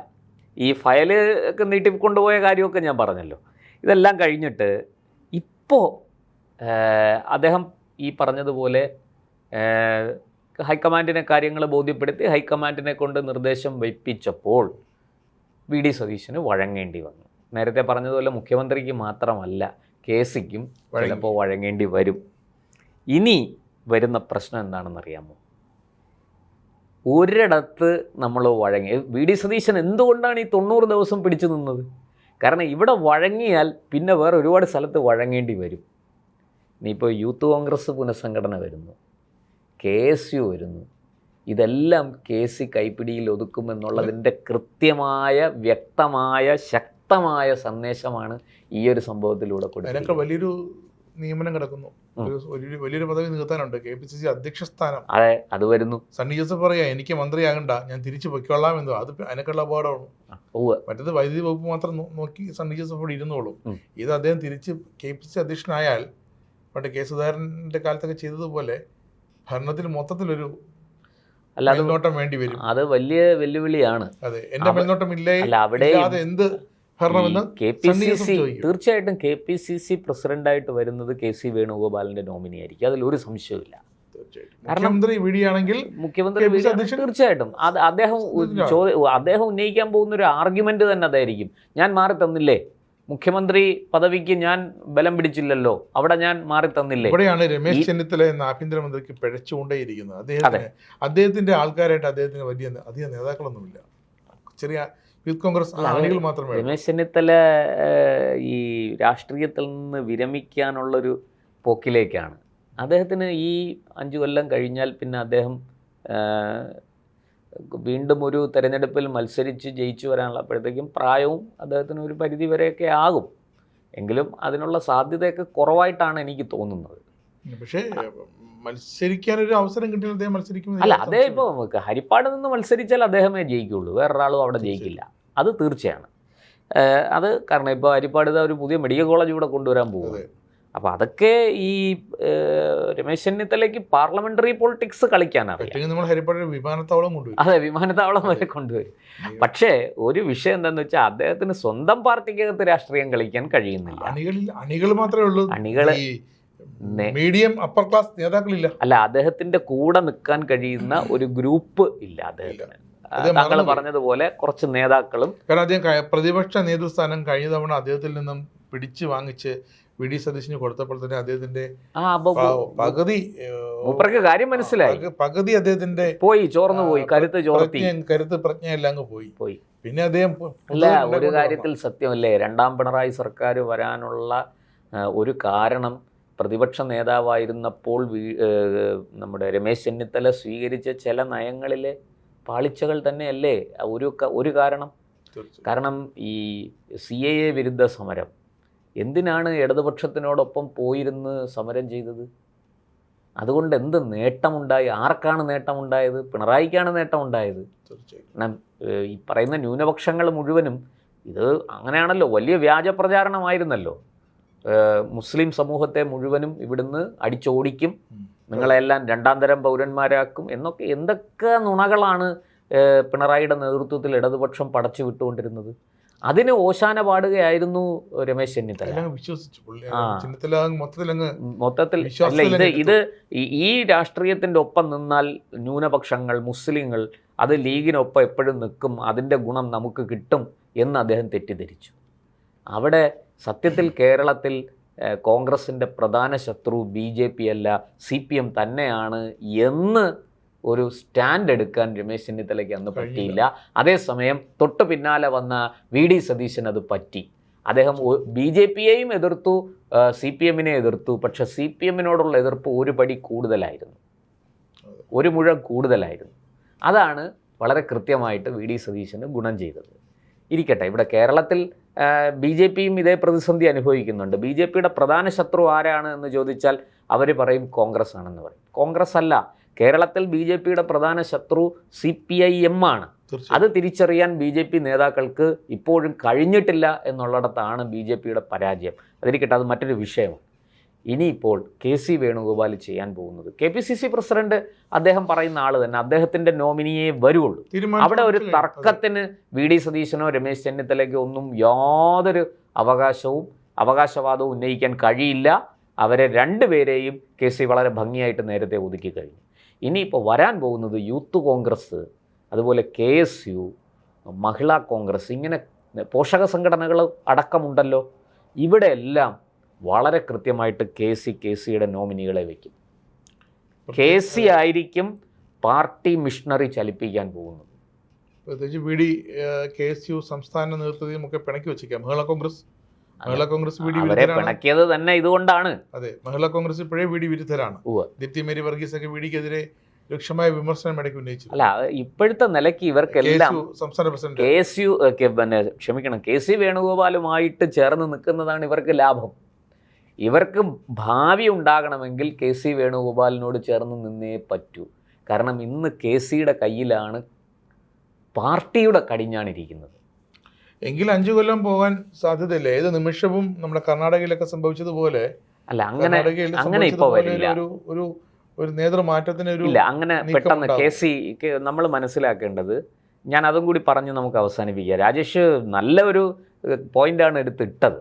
ഈ ഫയല് ഒക്കെ നീട്ടിക്കൊണ്ടുപോയ കാര്യമൊക്കെ ഞാൻ പറഞ്ഞല്ലോ. ഇതെല്ലാം കഴിഞ്ഞിട്ട് ഇപ്പോൾ അദ്ദേഹം ഈ പറഞ്ഞതുപോലെ ഹൈക്കമാൻഡിനെ കാര്യങ്ങൾ ബോധ്യപ്പെടുത്തി ഹൈക്കമാൻഡിനെ കൊണ്ട് നിർദ്ദേശം വയ്പ്പിച്ചപ്പോൾ VD സതീശന് വഴങ്ങേണ്ടി വന്നു. നേരത്തെ പറഞ്ഞതുപോലെ മുഖ്യമന്ത്രിക്ക് മാത്രമല്ല KCക്കും ചിലപ്പോൾ വഴങ്ങേണ്ടി വരും. ഇനി വരുന്ന പ്രശ്നം എന്താണെന്നറിയാമോ? ഒരിടത്ത് നമ്മൾ വഴങ്ങി. VD സതീശൻ എന്തുകൊണ്ടാണ് ഈ 90 ദിവസം പിടിച്ചു നിന്നത്? കാരണം ഇവിടെ വഴങ്ങിയാൽ പിന്നെ വേറെ ഒരുപാട് സ്ഥലത്ത് വഴങ്ങേണ്ടി വരും. ഇനിയിപ്പോൾ യൂത്ത് കോൺഗ്രസ് പുനഃസംഘടന വരുന്നു, KSU വരുന്നു. ഇതെല്ലാം KC കൈപ്പിടിയിൽ ഒതുക്കുമെന്നുള്ളതിൻ്റെ കൃത്യമായ, വ്യക്തമായ, ശക്തമായ സന്ദേശമാണ് ഈ ഒരു സംഭവത്തിലൂടെ കൊടുക്കുന്നത്. വലിയൊരു നിയമനം കിടക്കുന്നു. വലിയൊരു പദവി നികത്താനുണ്ട്. KPCC അധ്യക്ഷ സ്ഥാനം. അതെ, അത് വരുന്നു. സണ്ണി ജോസഫ് പറയാ, എനിക്ക് മന്ത്രിയാകണ്ട, ഞാൻ തിരിച്ചു പൊയ്ക്കൊള്ളാം എന്തോ. അത് അതിനൊക്കെയുള്ള അപകടമാണ്. മറ്റേത് വൈദ്യുതി വകുപ്പ് മാത്രം നോക്കി സണ്ണി ജോസഫ് ഇവിടെ ഇരുന്നോളൂ. ഇത് അദ്ദേഹം തിരിച്ച് KPCC അധ്യക്ഷനായാൽ പണ്ട് K. സുധാകരന്റെ കാലത്തൊക്കെ ചെയ്തതുപോലെ ഭരണത്തിൽ മൊത്തത്തിലൊരു മേൽനോട്ടം വേണ്ടി വരും. അത് വലിയ വെല്ലുവിളിയാണ്. അതെ, എന്റെ മേൽനോട്ടം ഇല്ലേ, എന്ത് തീർച്ചയായിട്ടും KPCC പ്രസിഡന്റായിട്ട് വരുന്നത് KC വേണുഗോപാലിന്റെ നോമിനി ആയിരിക്കും. അതിലൊരു സംശയമില്ല. മുഖ്യമന്ത്രി വിടിയാണെങ്കിൽ മുഖ്യമന്ത്രി തീർച്ചയായിട്ടും അത് അദ്ദേഹം ഉന്നയിക്കാൻ പോകുന്ന ഒരു ആർഗ്യുമെന്റ് തന്നെ അതായിരിക്കും. ഞാൻ മാറി തന്നില്ലേ, മുഖ്യമന്ത്രി പദവിക്ക് ഞാൻ ബലം പിടിച്ചില്ലല്ലോ, അവിടെ ഞാൻ മാറി തന്നില്ലേ. ഇവിടെയാണ് രമേശ് ചെന്നിത്തല എന്ന ആഭ്യന്തരമന്ത്രിക്ക് പിഴച്ചുകൊണ്ടേയിരിക്കുന്നത്. അദ്ദേഹത്തിന്റെ ആൾക്കാരായിട്ട് അദ്ദേഹത്തിന് അധികം നേതാക്കളൊന്നുമില്ല. ചെറിയ യൂത്ത് കോൺഗ്രസ് ആളുകൾ മാത്രമേ. രമേശ് ചെന്നിത്തല ഈ രാഷ്ട്രീയത്തിൽ നിന്ന് വിരമിക്കാനുള്ളൊരു പോക്കിലേക്കാണ്. അദ്ദേഹത്തിന് ഈ 5 കൊല്ലം കഴിഞ്ഞാൽ പിന്നെ അദ്ദേഹം വീണ്ടും ഒരു തെരഞ്ഞെടുപ്പിൽ മത്സരിച്ച് ജയിച്ചു വരാനുള്ളപ്പോഴത്തേക്കും പ്രായവും അദ്ദേഹത്തിന് ഒരു പരിധി വരെയൊക്കെ ആകും. എങ്കിലും അതിനുള്ള സാധ്യതയൊക്കെ കുറവായിട്ടാണ് എനിക്ക് തോന്നുന്നത്. പക്ഷേ മത്സരിക്കാനൊരു അവസരം കിട്ടിയാൽ അദ്ദേഹം മത്സരിക്കും. അല്ല, അദ്ദേഹം ഇപ്പോൾ ഹരിപ്പാട് നിന്ന് മത്സരിച്ചാൽ അദ്ദേഹമേ ജയിക്കുള്ളൂ, വേറൊരാളും അവിടെ ജയിക്കില്ല, അത് തീർച്ചയാണ്. അത് കാരണം ഇപ്പോൾ ഹരിപ്പാട് ഒരു പുതിയ മെഡിക്കൽ കോളേജ് ഇവിടെ കൊണ്ടുവരാൻ പോകും. അപ്പോൾ അതൊക്കെ ഈ രമേശ് ചെന്നിത്തലയ്ക്ക് പാർലമെന്ററി പൊളിറ്റിക്സ് കളിക്കാനറിയാം. അതെ, വിമാനത്താവളം വരെ കൊണ്ടുവരും. പക്ഷേ ഒരു വിഷയം എന്താണെന്ന് വെച്ചാൽ അദ്ദേഹത്തിന് സ്വന്തം പാർട്ടിക്കകത്ത് രാഷ്ട്രീയം കളിക്കാൻ കഴിയുന്നില്ല. അണികൾ മാത്രമേ ഉള്ളൂ. അണികള് മീഡിയം അപ്പർ ക്ലാസ് നേതാക്കളില്ല. അല്ല, അദ്ദേഹത്തിന്റെ കൂടെ നിൽക്കാൻ കഴിയുന്ന ഒരു ഗ്രൂപ്പ് ഇല്ല അദ്ദേഹത്തിന്. താങ്കൾ പറഞ്ഞതുപോലെ കുറച്ച് നേതാക്കളും. കാരണം അദ്ദേഹം പ്രതിപക്ഷ നേതൃസ്ഥാനം കഴിഞ്ഞ തവണ അദ്ദേഹത്തിൽ നിന്നും പിടിച്ചു വാങ്ങിച്ച് വി.ഡി. സതീശന് കൊടുത്തപ്പോൾ തന്നെ അദ്ദേഹത്തിന്റെ പകുതി കാര്യം മനസ്സിലായി, പകുതി അദ്ദേഹത്തിന്റെ പോയി, ചോർന്നു പോയി, കരുത്ത് പ്രജ്ഞ എല്ലാം പോയി. പിന്നെ അദ്ദേഹം അല്ല, ഒരു കാര്യത്തിൽ സത്യമല്ലേ, രണ്ടാം പിണറായി സർക്കാർ വരാനുള്ള ഒരു കാരണം പ്രതിപക്ഷ നേതാവായിരുന്നപ്പോൾ നമ്മുടെ രമേശ് ചെന്നിത്തല സ്വീകരിച്ച ചില നയങ്ങളിലെ പാളിച്ചകൾ തന്നെയല്ലേ ഒരു കാരണം. കാരണം ഈ CAA വിരുദ്ധ സമരം എന്തിനാണ് ഇടതുപക്ഷത്തിനോടൊപ്പം പോയിരുന്ന് സമരം ചെയ്തത്? അതുകൊണ്ട് എന്ത് നേട്ടമുണ്ടായി? ആർക്കാണ് നേട്ടമുണ്ടായത്? പിണറായിക്കാണ് നേട്ടമുണ്ടായത്. കാരണം ഈ പറയുന്ന ന്യൂനപക്ഷങ്ങൾ മുഴുവനും ഇത് അങ്ങനെയാണല്ലോ, വലിയ വ്യാജ പ്രചാരണമായിരുന്നല്ലോ. മുസ്ലിം സമൂഹത്തെ മുഴുവനും ഇവിടുന്ന് അടിച്ചോടിക്കും, നിങ്ങളെല്ലാം 2ാം തരം പൗരന്മാരാക്കും എന്നൊക്കെ എന്തൊക്കെ നുണകളാണ് പിണറായിയുടെ നേതൃത്വത്തിൽ ഇടതുപക്ഷം പടച്ചു വിട്ടുകൊണ്ടിരുന്നത്. അതിന് ഓശാന പാടുകയായിരുന്നു രമേശ് ചെന്നിത്തല. മൊത്തത്തിൽ അല്ല, ഇത് ഈ രാഷ്ട്രീയത്തിൻ്റെ ഒപ്പം നിന്നാൽ ന്യൂനപക്ഷങ്ങൾ, മുസ്ലിങ്ങൾ അത് ലീഗിനൊപ്പം എപ്പോഴും നിൽക്കും, അതിൻ്റെ ഗുണം നമുക്ക് കിട്ടും എന്ന് അദ്ദേഹം തെറ്റിദ്ധരിച്ചു. അവിടെ സത്യത്തിൽ കേരളത്തിൽ കോൺഗ്രസിൻ്റെ പ്രധാന ശത്രു BJP അല്ല, CPM തന്നെയാണ് എന്ന് ഒരു സ്റ്റാൻഡ് എടുക്കാൻ രമേശ് ചെന്നിത്തലയ്ക്ക് അന്ന് പറ്റിയില്ല. അതേസമയം തൊട്ട് പിന്നാലെ വന്ന വി.ഡി. സതീശൻ അത് പറ്റി. അദ്ദേഹം BJPയെയും എതിർത്തു, CPMനെ എതിർത്തു. പക്ഷെ CPMനോടുള്ള എതിർപ്പ് ഒരു പടി കൂടുതലായിരുന്നു, ഒരു മുഴം കൂടുതലായിരുന്നു. അതാണ് വളരെ കൃത്യമായിട്ട് വി.ഡി. സതീശന് ഗുണം ചെയ്തത്. ഇരിക്കട്ടെ, ഇവിടെ കേരളത്തിൽ BJPയും ഇതേ പ്രതിസന്ധി അനുഭവിക്കുന്നുണ്ട്. BJPയുടെ പ്രധാന ശത്രു ആരാണ് എന്ന് ചോദിച്ചാൽ അവർ പറയും കോൺഗ്രസ് ആണെന്ന് പറയും. കോൺഗ്രസ് അല്ല, കേരളത്തിൽ BJPയുടെ പ്രധാന ശത്രു CPIM ആണ്. അത് തിരിച്ചറിയാൻ BJP നേതാക്കൾക്ക് ഇപ്പോഴും കഴിഞ്ഞിട്ടില്ല എന്നുള്ളിടത്താണ് BJPയുടെ പരാജയം. അതിരിക്കട്ടെ, അത് മറ്റൊരു വിഷയമാണ്. ഇനിയിപ്പോൾ KC വേണുഗോപാൽ ചെയ്യാൻ പോകുന്നത്, KPCC പ്രസിഡന്റ് അദ്ദേഹം പറയുന്ന ആൾ തന്നെ, അദ്ദേഹത്തിൻ്റെ നോമിനിയെ വരുള്ളൂ. അവിടെ ഒരു തർക്കത്തിന് വി.ഡി. സതീശനോ രമേശ് ചെന്നിത്തലയ്ക്കോ ഒന്നും യാതൊരു അവകാശവാദവും ഉന്നയിക്കാൻ കഴിയില്ല. അവരെ രണ്ടുപേരെയും KC വളരെ ഭംഗിയായിട്ട് നേരത്തെ ഒതുക്കി കഴിഞ്ഞു. ഇനിയിപ്പോൾ വരാൻ പോകുന്നത് യൂത്ത് കോൺഗ്രസ്, അതുപോലെ KSU, മഹിളാ കോൺഗ്രസ്, ഇങ്ങനെ പോഷക സംഘടനകൾ അടക്കമുണ്ടല്ലോ. ഇവിടെ എല്ലാം വളരെ കൃത്യമായിട്ട് KCയുടെ നോമിനികളെ വയ്ക്കും. KC ആയിരിക്കും പാർട്ടി മിഷണറി ചലിപ്പിക്കാൻ പോകുന്നത്. പ്രത്യേകിച്ച് വി.ഡി. KSU സംസ്ഥാന നേതൃത്വത്തെയും ഒക്കെ പിണക്കി വെച്ചേക്കാം. മഹിളാ കോൺഗ്രസ് അവരെ പിണക്കിയത് തന്നെ ഇതുകൊണ്ടാണ്. അതെ, മഹിളാ കോൺഗ്രസ് ഇപ്പോഴേ വി.ഡി. വിരുദ്ധരാണ്. ദീപ്തി മേരി വർഗീസ് ഒക്കെ വി.ഡിക്കെതിരെ രൂക്ഷമായ വിമർശനം ഇടയ്ക്ക് ഉന്നയിച്ചു. അല്ല, ഇപ്പോഴത്തെ നിലയ്ക്ക് ഇവർക്കെല്ലാം സംസ്ഥാന പ്രസിഡന്റ് KC വേണുഗോപാലുമായിട്ട് ചേർന്ന് നിൽക്കുന്നതാണ് ഇവർക്ക് ലാഭം. ഇവർക്ക് ഭാവി ഉണ്ടാകണമെങ്കിൽ KC വേണുഗോപാലിനോട് ചേർന്ന് നിന്നേ പറ്റൂ. കാരണം ഇന്ന് KCയുടെ കയ്യിലാണ് പാർട്ടിയുടെ കടിഞ്ഞാണിരിക്കുന്നത്. എങ്കിൽ 5 കൊല്ലം പോകാൻ സാധ്യതയില്ല. ഏത് നിമിഷവും നമ്മുടെ കർണാടകയിലൊക്കെ സംഭവിച്ചതുപോലെ അല്ല, അങ്ങനെ ഇപ്പോൾ വരില്ല. ഒരു നേതൃമാറ്റത്തിന് ഇല്ല, അങ്ങനെ പെട്ടെന്ന് KC നമ്മൾ മനസ്സിലാക്കേണ്ടത്, ഞാൻ അതും കൂടി പറഞ്ഞ് നമുക്ക് അവസാനിപ്പിക്കാം. രാജേഷ് നല്ല ഒരു പോയിന്റാണ് എടുത്തിട്ടത്.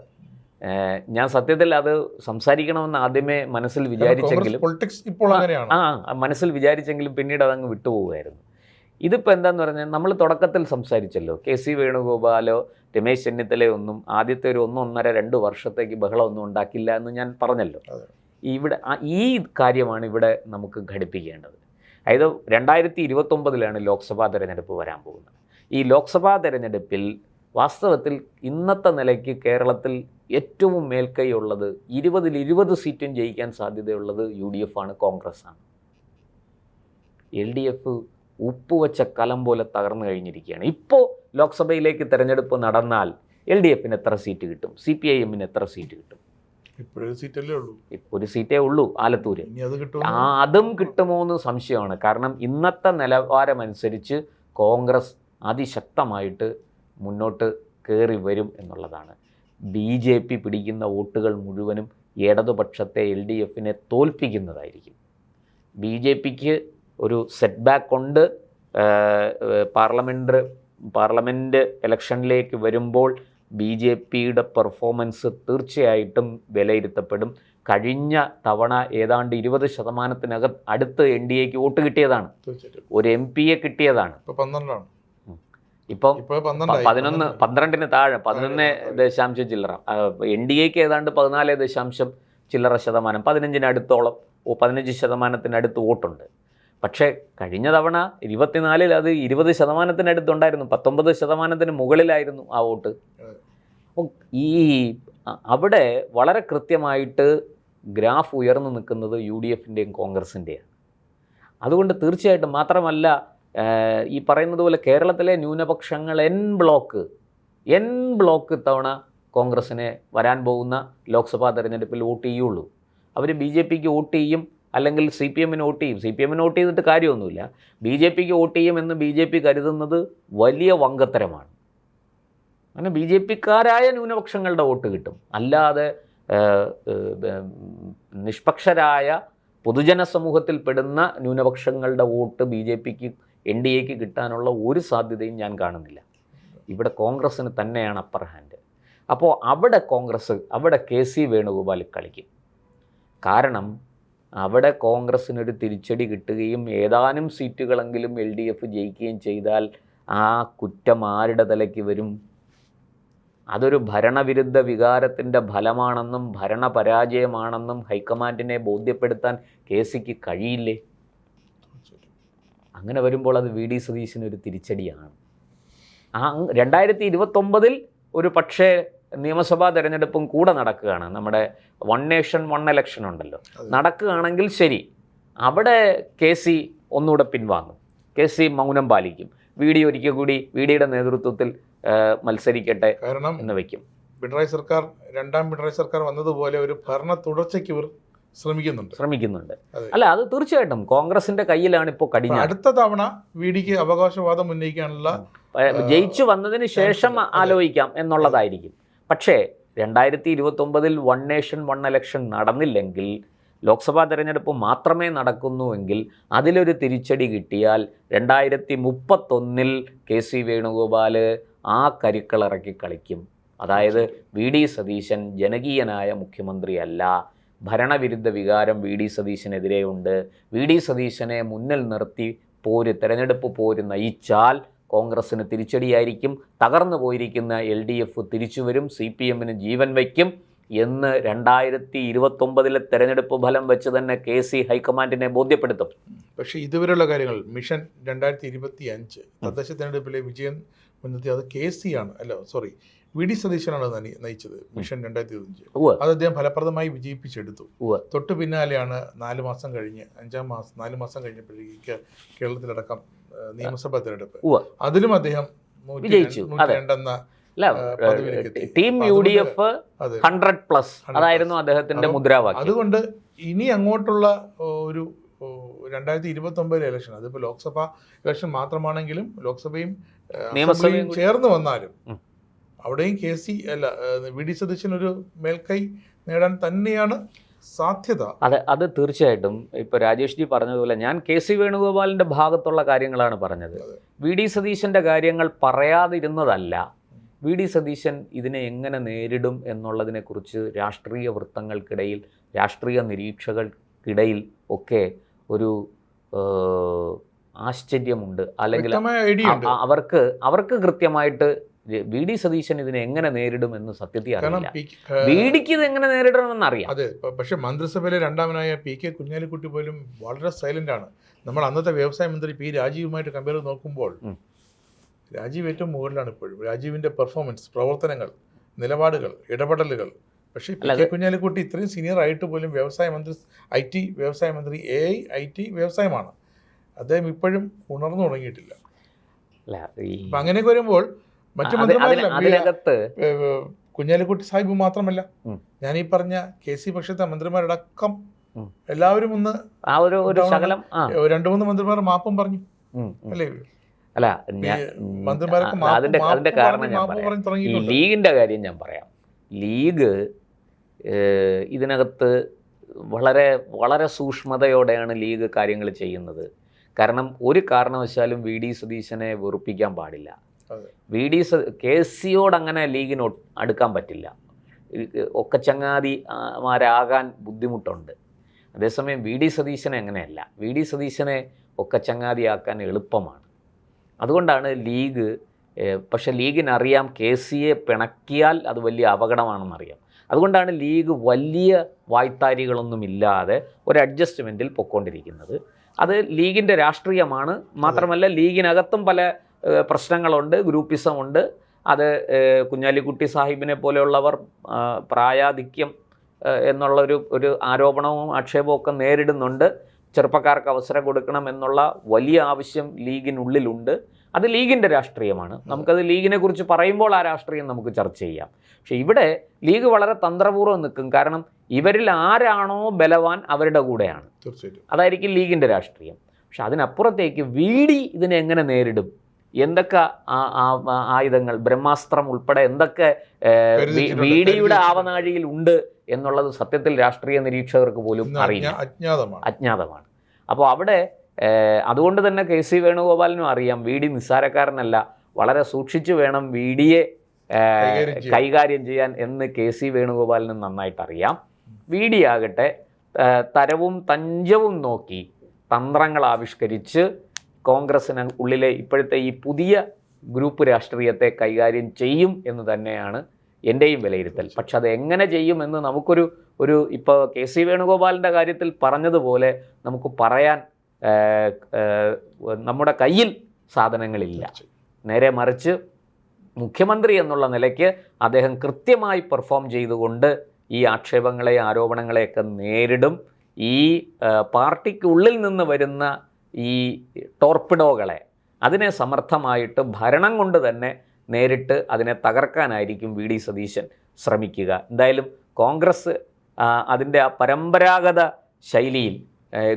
ഞാൻ സത്യത്തിൽ അത് സംസാരിക്കണമെന്ന് ആദ്യമേ മനസ്സിൽ വിചാരിച്ചെങ്കിലും പൊളിറ്റിക്സ് ഇപ്പോൾ അങ്ങനെയാണ്. മനസ്സിൽ വിചാരിച്ചെങ്കിലും പിന്നീട് അതങ്ങ് വിട്ടുപോകുമായിരുന്നു. ഇതിപ്പോൾ എന്താന്ന് പറഞ്ഞാൽ നമ്മൾ തുടക്കത്തിൽ സംസാരിച്ചല്ലോ, KC വേണുഗോപാലോ രമേശ് ചെന്നിത്തലയോ ഒന്നും ആദ്യത്തെ ഒരു 1.5-2 വർഷത്തേക്ക് ബഹളമൊന്നും ഉണ്ടാക്കില്ല എന്ന് ഞാൻ പറഞ്ഞല്ലോ. ഇവിടെ ഈ കാര്യമാണ് ഇവിടെ നമുക്ക് ഘടിപ്പിക്കേണ്ടത്. അതായത് 2029 ലോക്സഭാ തെരഞ്ഞെടുപ്പ് വരാൻ പോകുന്നത്. ഈ ലോക്സഭാ തെരഞ്ഞെടുപ്പിൽ വാസ്തവത്തിൽ ഇന്നത്തെ നിലയ്ക്ക് കേരളത്തിൽ ഏറ്റവും മേൽക്കൈയുള്ളത് 20 സീറ്റും ജയിക്കാൻ സാധ്യതയുള്ളത് UDF ആണ്, കോൺഗ്രസ് ആണ്. LDF ഉപ്പുവെച്ച കലം പോലെ തകർന്നു കഴിഞ്ഞിരിക്കുകയാണ്. ഇപ്പോൾ ലോക്സഭയിലേക്ക് തെരഞ്ഞെടുപ്പ് നടന്നാൽ LDFന് എത്ര സീറ്റ് കിട്ടും, CPIMന് എത്ര സീറ്റ് കിട്ടും? ഇപ്പോഴൊരു സീറ്റല്ലേ ഉള്ളൂ. ഇപ്പോൾ ഒരു സീറ്റേ ഉള്ളൂ, ആലത്തൂര്. അതും കിട്ടുമോ എന്ന് സംശയമാണ്. കാരണം ഇന്നത്തെ നിലവാരമനുസരിച്ച് കോൺഗ്രസ് അതിശക്തമായിട്ട് മുന്നോട്ട് കയറി വരും എന്നുള്ളതാണ്. BJP പിടിക്കുന്ന വോട്ടുകൾ മുഴുവനും ഇടതുപക്ഷത്തെ LDFനെ തോൽപ്പിക്കുന്നതായിരിക്കും. BJPക്ക് ഒരു സെറ്റ് ബാക്ക് ഉണ്ട്. പാർലമെൻറ്റ് ഇലക്ഷനിലേക്ക് വരുമ്പോൾ BJPയുടെ പെർഫോമൻസ് തീർച്ചയായിട്ടും വിലയിരുത്തപ്പെടും. കഴിഞ്ഞ തവണ ഏതാണ്ട് 20% അടുത്ത് NDAക്ക് വോട്ട് കിട്ടിയതാണ്, ഒരു MP യെ കിട്ടിയതാണ്. ഇപ്പം 12 താഴെ 11 ചില്ലറ. NDAക്ക് ഏതാണ്ട് 14 ചില്ലറ ശതമാനം, 15-അടുത്തോളം 15% വോട്ടുണ്ട്. പക്ഷേ കഴിഞ്ഞ തവണ 24 അത് 20% ഉണ്ടായിരുന്നു, 19% മുകളിലായിരുന്നു ആ വോട്ട്. അപ്പം അവിടെ വളരെ കൃത്യമായിട്ട് ഗ്രാഫ് ഉയർന്നു നിൽക്കുന്നത് UDFൻ്റെയും കോൺഗ്രസിൻ്റെയാണ്. അതുകൊണ്ട് തീർച്ചയായിട്ടും മാത്രമല്ല, ഈ പറയുന്നത് പോലെ കേരളത്തിലെ ന്യൂനപക്ഷങ്ങൾ എൻ ബ്ലോക്ക് ഇത്തവണ കോൺഗ്രസ്സിനെ വരാൻ പോകുന്ന ലോക്സഭാ തെരഞ്ഞെടുപ്പിൽ വോട്ട് ചെയ്യുള്ളൂ. അവർ BJPക്ക് വോട്ട് ചെയ്യും, അല്ലെങ്കിൽ CPMന് വോട്ട് ചെയ്യും. CPMന് വോട്ട് ചെയ്തിട്ട് കാര്യമൊന്നുമില്ല. BJPക്ക് വോട്ട് ചെയ്യുമെന്ന് BJP കരുതുന്നത് വലിയ വങ്കത്തരമാണ്. അങ്ങനെ BJPക്കാരായ ന്യൂനപക്ഷങ്ങളുടെ വോട്ട് കിട്ടും. അല്ലാതെ നിഷ്പക്ഷരായ പൊതുജന സമൂഹത്തിൽപ്പെടുന്ന ന്യൂനപക്ഷങ്ങളുടെ വോട്ട് BJPക്ക് NDAക്ക് കിട്ടാനുള്ള ഒരു സാധ്യതയും ഞാൻ കാണുന്നില്ല. ഇവിടെ കോൺഗ്രസ്സിന് തന്നെയാണ് അപ്പർ ഹാൻഡ്. അപ്പോൾ അവിടെ KC വേണുഗോപാൽ കളിക്കും. കാരണം അവിടെ കോൺഗ്രസ്സിനൊരു തിരിച്ചടി കിട്ടുകയും ഏതാനും സീറ്റുകളെങ്കിലും LDF ജയിക്കുകയും ചെയ്താൽ ആ കുറ്റം ആരുടെ തലയ്ക്ക് വരും? അതൊരു ഭരണവിരുദ്ധ വികാരത്തിൻ്റെ ഫലമാണെന്നും ഭരണപരാജയമാണെന്നും ഹൈക്കമാൻഡിനെ ബോധ്യപ്പെടുത്താൻ KCക്ക് കഴിയില്ലേ? അങ്ങനെ വരുമ്പോൾ അത് VD സതീശനൊരു തിരിച്ചടിയാണ്. 2029 ഒരു പക്ഷേ നിയമസഭാ തെരഞ്ഞെടുപ്പും കൂടെ നടക്കുകയാണ്. നമ്മുടെ വൺ നേഷൻ വൺ ഇലക്ഷൻ ഉണ്ടല്ലോ, നടക്കുകയാണെങ്കിൽ ശരി, അവിടെ KC ഒന്നുകൂടെ പിൻവാങ്ങും, KC മൗനം പാലിക്കും. ഒരിക്കൽ കൂടി VDയുടെ നേതൃത്വത്തിൽ മത്സരിക്കട്ടെ എന്ന് വയ്ക്കും. രണ്ടാം പിണറായി സർക്കാർ വന്നതുപോലെ ഒരു ഭരണ തുടർച്ചയ്ക്ക് ഇവർ ശ്രമിക്കുന്നുണ്ട്. അല്ല, അത് തീർച്ചയായിട്ടും കോൺഗ്രസിന്റെ കയ്യിലാണ് ഇപ്പോൾ കടിഞ്ഞാൺ. അടുത്ത തവണ VDക്ക് അവകാശവാദം ഉന്നയിക്കാനുള്ള ജയിച്ചു വന്നതിന് ശേഷം ആലോചിക്കാം എന്നുള്ളതായിരിക്കും. പക്ഷേ 2029 വൺ നേഷൻ വൺ ഇലക്ഷൻ നടന്നില്ലെങ്കിൽ, ലോക്സഭാ തെരഞ്ഞെടുപ്പ് മാത്രമേ നടക്കുന്നുവെങ്കിൽ അതിലൊരു തിരിച്ചടി കിട്ടിയാൽ 2031 KC വേണുഗോപാൽ ആ കരുക്കളിറക്കി കളിക്കും. അതായത് VD സതീശൻ ജനകീയനായ മുഖ്യമന്ത്രിയല്ല, ഭരണവിരുദ്ധ വികാരം VD സതീശനെതിരെയുണ്ട്. VD സതീശനെ മുന്നിൽ നിർത്തി തെരഞ്ഞെടുപ്പ് പോര് നയിച്ചാൽ കോൺഗ്രസ്സിന് തിരിച്ചടിയായിരിക്കും. തകർന്നു പോയിരിക്കുന്ന LDF തിരിച്ചു വരും, CPMന് ജീവൻ വയ്ക്കും എന്ന് 2029 തെരഞ്ഞെടുപ്പ് ഫലം വെച്ച് തന്നെ KC ഹൈക്കമാൻഡിനെ ബോധ്യപ്പെടുത്തും. പക്ഷേ ഇതുവരെയുള്ള കാര്യങ്ങൾ മിഷൻ 2025 തദ്ദേശ തെരഞ്ഞെടുപ്പിലെ വിജയം മുൻനിർത്തി അത് KC ആണ്, VD സതീശനാണ് നയിച്ചത് മിഷൻ 2025. അത് അദ്ദേഹം ഫലപ്രദമായി വിജയിപ്പിച്ചെടുത്തു. തൊട്ടു പിന്നാലെയാണ് 4 മാസം കഴിഞ്ഞ് 4 മാസം കഴിഞ്ഞപ്പോഴേക്ക് കേരളത്തിലടക്കം നിയമസഭാ തെരഞ്ഞെടുപ്പ്. അതിലും അദ്ദേഹം വിജയിച്ചു. ടീം UDF 100+, അതായിരുന്നു അദ്ദേഹത്തിന്റെ മുദ്രാവാക്യം. അതുകൊണ്ട് ഇനി അങ്ങോട്ടുള്ള ഒരു 2029 ഇലക്ഷൻ, അതിപ്പോൾ ലോക്സഭാ ഇലക്ഷൻ മാത്രമാണെങ്കിലും ലോക്സഭയും നിയമസഭയും ചേർന്ന് വന്നാലും അവിടെയും VD സതീശൻ ഒരു മേൽക്കൈ നേടാൻ തന്നെയാണ് സാധ്യത. അത് തീർച്ചയായിട്ടും. ഇപ്പോൾ രാജേഷ് ജി പറഞ്ഞതുപോലെ ഞാൻ KC വേണുഗോപാലിൻ്റെ ഭാഗത്തുള്ള കാര്യങ്ങളാണ് പറഞ്ഞത്. VD സതീശൻ്റെ കാര്യങ്ങൾ പറയാതിരുന്നതല്ല, വി.ഡി. സതീശൻ ഇതിനെ എങ്ങനെ നേരിടും എന്നുള്ളതിനെക്കുറിച്ച് രാഷ്ട്രീയ വൃത്തങ്ങൾക്കിടയിൽ, രാഷ്ട്രീയ നിരീക്ഷകർക്കിടയിൽ ഒക്കെ ഒരു ആശ്ചര്യമുണ്ട്. അല്ലെങ്കിൽ അവർക്ക് കൃത്യമായിട്ട് വി.ഡി. സതീശൻ ഇതിനെ എങ്ങനെ നേരിടും എന്ന് സത്യത്തിൽ അറിയില്ല. വി.ഡിക്ക് ഇത് എങ്ങനെ നേരിടണമെന്ന് അറിയാം. അതെ, പക്ഷെ മന്ത്രിസഭയിലെ രണ്ടാമനായ പി.കെ. കുഞ്ഞാലിക്കുട്ടി പോലും വളരെ സൈലന്റ് ആണ്. നമ്മൾ അന്നത്തെ വ്യവസായ മന്ത്രി പി. രാജീവുമായിട്ട് കമ്പയർ ചെയ്ത് നോക്കുമ്പോൾ രാജീവ് ഏറ്റവും മുകളിലാണ് ഇപ്പോഴും. രാജീവിന്റെ പെർഫോമൻസ്, പ്രവർത്തനങ്ങൾ, നിലപാടുകൾ, ഇടപെടലുകൾ. പക്ഷേ പി.കെ. കുഞ്ഞാലിക്കുട്ടി ഇത്രയും സീനിയർ ആയിട്ട് പോലും വ്യവസായ മന്ത്രി, IT വ്യവസായ മന്ത്രി, AI IT വ്യവസായമാണ്. അദ്ദേഹം ഇപ്പോഴും ഉണർന്നു തുടങ്ങിയിട്ടില്ല. അപ്പം അങ്ങനെയൊക്കെ വരുമ്പോൾ മറ്റു മന്ത്രിമാരല്ല, കുഞ്ഞാലിക്കുട്ടി സാഹിബ് മാത്രമല്ല, ഞാൻ ഈ പറഞ്ഞ KC പക്ഷത്തെ മന്ത്രിമാരടക്കം എല്ലാവരും ഒന്ന് രണ്ടു മൂന്ന് മന്ത്രിമാർ മാപ്പും പറഞ്ഞു അല്ലേ? അല്ല, അതിന്റെ കാരണം ഞാൻ പറയാം. ഈ ലീഗിന്റെ കാര്യം ഞാൻ പറയാം. ലീഗ് ഇതിനകത്ത് വളരെ വളരെ സൂക്ഷ്മതയോടെയാണ് ലീഗ് കാര്യങ്ങൾ ചെയ്യുന്നത്. കാരണം ഒരു കാരണവശാലും വി.ഡി. സതീശനെ വെറുപ്പിക്കാൻ പാടില്ല. KCയോട് അങ്ങനെ ലീഗിന് അടുക്കാൻ പറ്റില്ല. ഒക്കെ ചങ്ങാതിമാരാകാൻ ബുദ്ധിമുട്ടുണ്ട്. അതേസമയം വി.ഡി. സതീശനെ അങ്ങനെയല്ല. വി.ഡി. സതീശനെ ഒക്കെ ചങ്ങാതിയാക്കാൻ എളുപ്പമാണ്. അതുകൊണ്ടാണ് ലീഗ്, പക്ഷേ ലീഗിനറിയാം KCയെ പിണക്കിയാൽ അത് വലിയ അപകടമാണെന്നറിയാം. അതുകൊണ്ടാണ് ലീഗ് വലിയ വായ്ത്താരികളൊന്നുമില്ലാതെ ഒരു അഡ്ജസ്റ്റ്മെൻറ്റിൽ പൊയ്ക്കൊണ്ടിരിക്കുന്നത്. അത് ലീഗിൻ്റെ രാഷ്ട്രീയമാണ്. മാത്രമല്ല ലീഗിനകത്തും പല പ്രശ്നങ്ങളുണ്ട്, ഗ്രൂപ്പിസമുണ്ട്. അത് കുഞ്ഞാലിക്കുട്ടി സാഹിബിനെ പോലെയുള്ളവർ പ്രായാധിക്യം ഒരു ആരോപണവും ആക്ഷേപവും ഒക്കെ നേരിടുന്നുണ്ട്. ചെറുപ്പക്കാർക്ക് അവസരം കൊടുക്കണം എന്നുള്ള വലിയ ആവശ്യം ലീഗിനുള്ളിലുണ്ട്. അത് ലീഗിൻ്റെ രാഷ്ട്രീയമാണ്. നമുക്കത് ലീഗിനെ കുറിച്ച് പറയുമ്പോൾ ആ രാഷ്ട്രീയം നമുക്ക് ചർച്ച ചെയ്യാം. പക്ഷേ ഇവിടെ ലീഗ് വളരെ തന്ത്രപൂർവ്വം നിൽക്കും. കാരണം ഇവരിൽ ആരാണോ ബലവാൻ അവരുടെ കൂടെയാണ്. അതായിരിക്കും ലീഗിൻ്റെ രാഷ്ട്രീയം. പക്ഷെ അതിനപ്പുറത്തേക്ക് വി.ഡി. ഇതിനെ എങ്ങനെ നേരിടും, എന്തൊക്കെ ആയുധങ്ങൾ, ബ്രഹ്മാസ്ത്രം ഉൾപ്പെടെ എന്തൊക്കെ വി.ഡിയുടെ ആവനാഴിയിൽ ഉണ്ട് എന്നുള്ളത് സത്യത്തിൽ രാഷ്ട്രീയ നിരീക്ഷകർക്ക് പോലും അറിയില്ല, അജ്ഞാതമാണ്. അപ്പോൾ അവിടെ അതുകൊണ്ട് തന്നെ KC വേണുഗോപാലിനും അറിയാം വി.ഡി. നിസ്സാരക്കാരനല്ല, വളരെ സൂക്ഷിച്ചു വേണം വി.ഡിയെ കൈകാര്യം ചെയ്യാൻ എന്ന് KC വേണുഗോപാലിനും നന്നായിട്ട് അറിയാം. വി.ഡി. ആകട്ടെ തരവും തഞ്ചവും നോക്കി തന്ത്രങ്ങൾ ആവിഷ്കരിച്ച് കോൺഗ്രസിന് ഉള്ളിലെ ഇപ്പോഴത്തെ ഈ പുതിയ ഗ്രൂപ്പ് രാഷ്ട്രീയത്തെ കൈകാര്യം ചെയ്യും എന്ന് തന്നെയാണ് എൻ്റെയും വിലയിരുത്തൽ. പക്ഷെ അത് എങ്ങനെ ചെയ്യുമെന്ന് നമുക്കൊരു ഇപ്പോൾ KC വേണുഗോപാലിൻ്റെ കാര്യത്തിൽ പറഞ്ഞതുപോലെ നമുക്ക് പറയാൻ നമ്മുടെ കയ്യിൽ സാധനങ്ങളില്ല. നേരെ മറിച്ച് മുഖ്യമന്ത്രി എന്നുള്ള നിലയ്ക്ക് അദ്ദേഹം കൃത്യമായി പെർഫോം ചെയ്തുകൊണ്ട് ഈ ആക്ഷേപങ്ങളെ, ആരോപണങ്ങളെയൊക്കെ നേരിടും. ഈ പാർട്ടിക്കുള്ളിൽ നിന്ന് വരുന്ന ഈ ടോർപിഡോകളെ, അതിനെ സമർത്ഥമായിട്ട് ഭരണം കൊണ്ട് തന്നെ നേരിട്ട് അതിനെ തകർക്കാനായിരിക്കും വി.ഡി. സതീശൻ ശ്രമിക്കുക. എന്തായാലും കോൺഗ്രസ് അതിൻ്റെ ആ പരമ്പരാഗത ശൈലിയിൽ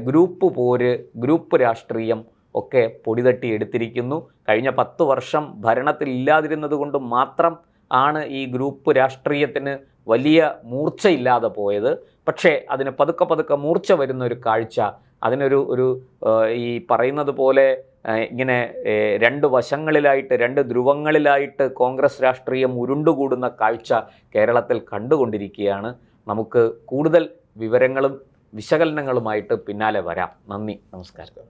ഗ്രൂപ്പ് പോര്, ഗ്രൂപ്പ് രാഷ്ട്രീയം ഒക്കെ പൊടിതട്ടി എടുത്തിരിക്കുന്നു. കഴിഞ്ഞ 10 വർഷം ഭരണത്തിൽ ഇല്ലാതിരുന്നത് കൊണ്ട് മാത്രം ആണ് ഈ ഗ്രൂപ്പ് രാഷ്ട്രീയത്തിന് വലിയ മൂർച്ചയില്ലാതെ പോയത്. പക്ഷേ അതിന് പതുക്കെ മൂർച്ച വരുന്ന ഒരു കാഴ്ച, അതിനൊരു ഈ പറയുന്നത് പോലെ ഇങ്ങനെ 2 വശങ്ങളിലായിട്ട്, 2 ധ്രുവങ്ങളിലായിട്ട് കോൺഗ്രസ് രാഷ്ട്രീയം ഉരുണ്ടുകൂടുന്ന കാഴ്ച കേരളത്തിൽ കണ്ടുകൊണ്ടിരിക്കുകയാണ്. നമുക്ക് കൂടുതൽ വിവരങ്ങളും വിശകലനങ്ങളുമായിട്ട് പിന്നാലെ വരാം. നന്ദി, നമസ്കാരം.